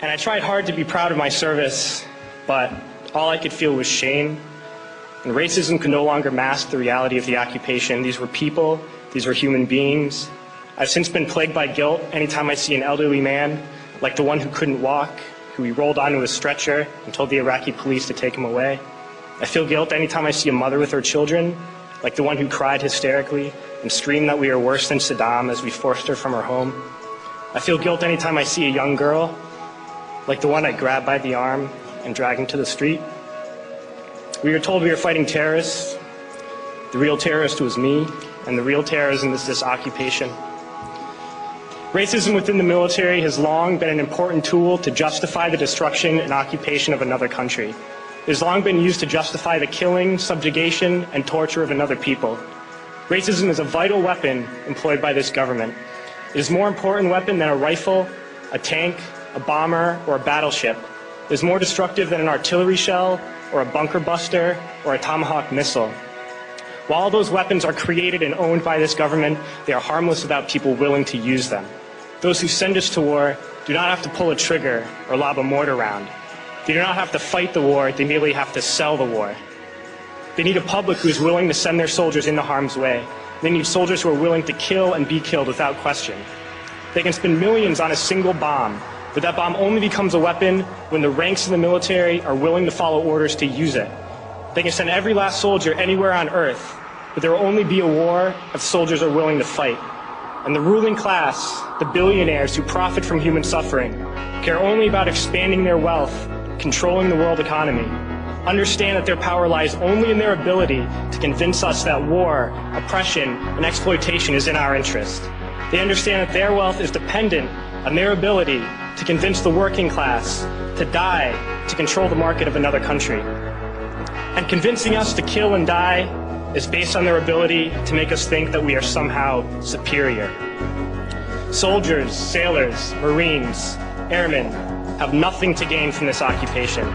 And I tried hard to be proud of my service, but all I could feel was shame. And racism could no longer mask the reality of the occupation. These were people, these were human beings. I've since been plagued by guilt anytime I see an elderly man, like the one who couldn't walk, who he rolled onto a stretcher and told the Iraqi police to take him away. I feel guilt anytime I see a mother with her children, like the one who cried hysterically and screamed that we are worse than Saddam as we forced her from her home. I feel guilt anytime I see a young girl, like the one I grabbed by the arm and dragged into the street. We were told we were fighting terrorists. The real terrorist was me, and the real terrorism is this occupation. Racism within the military has long been an important tool to justify the destruction and occupation of another country. It has long been used to justify the killing, subjugation, and torture of another people. Racism is a vital weapon employed by this government. It is a more important weapon than a rifle, a tank, a bomber, or a battleship. It is more destructive than an artillery shell, or a bunker buster, or a Tomahawk missile. While those weapons are created and owned by this government, they are harmless without people willing to use them. Those who send us to war do not have to pull a trigger or lob a mortar round. They do not have to fight the war, they merely have to sell the war. They need a public who is willing to send their soldiers into harm's way. They need soldiers who are willing to kill and be killed without question. They can spend millions on a single bomb, but that bomb only becomes a weapon when the ranks of the military are willing to follow orders to use it. They can send every last soldier anywhere on earth, but there will only be a war if soldiers are willing to fight. And the ruling class, the billionaires who profit from human suffering, care only about expanding their wealth, controlling the world economy. Understand that their power lies only in their ability to convince us that war, oppression, and exploitation is in our interest. They understand that their wealth is dependent on their ability to convince the working class to die to control the market of another country. And convincing us to kill and die is based on their ability to make us think that we are somehow superior. Soldiers, sailors, Marines, airmen have nothing to gain from this occupation.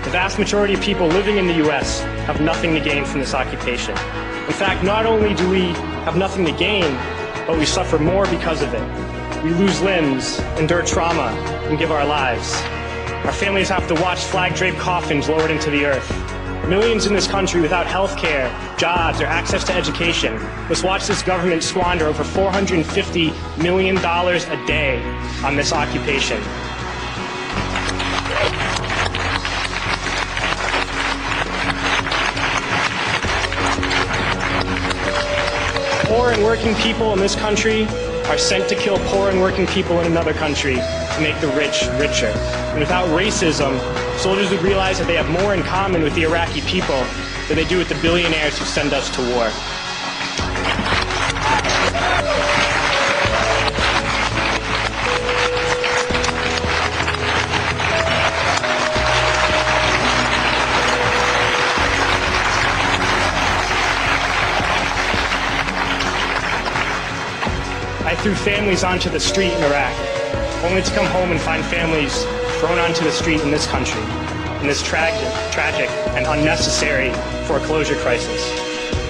The vast majority of people living in the U.S. have nothing to gain from this occupation. In fact, not only do we have nothing to gain, but we suffer more because of it. We lose limbs, endure trauma, and give our lives. Our families have to watch flag-draped coffins lowered into the earth. Millions in this country without health care, jobs, or access to education must watch this government squander over $450 million a day on this occupation. Poor and working people in this country are sent to kill poor and working people in another country to make the rich richer. And without racism, soldiers would realize that they have more in common with the Iraqi people than they do with the billionaires who send us to war. I threw families onto the street in Iraq, only to come home and find families thrown onto the street in this country, in this tragic and unnecessary foreclosure crisis.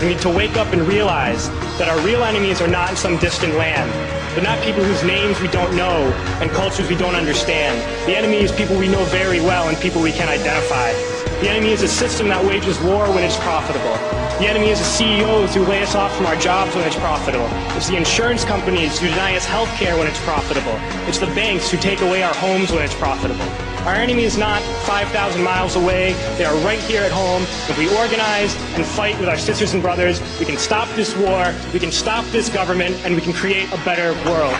We need to wake up and realize that our real enemies are not in some distant land. They're not people whose names we don't know and cultures we don't understand. The enemy is people we know very well and people we can identify. The enemy is a system that wages war when it's profitable. The enemy is the CEOs who lay us off from our jobs when it's profitable. It's the insurance companies who deny us health care when it's profitable. It's the banks who take away our homes when it's profitable. Our enemy is not 5,000 miles away. They are right here at home. If we organize and fight with our sisters and brothers, we can stop this war, we can stop this government, and we can create a better world.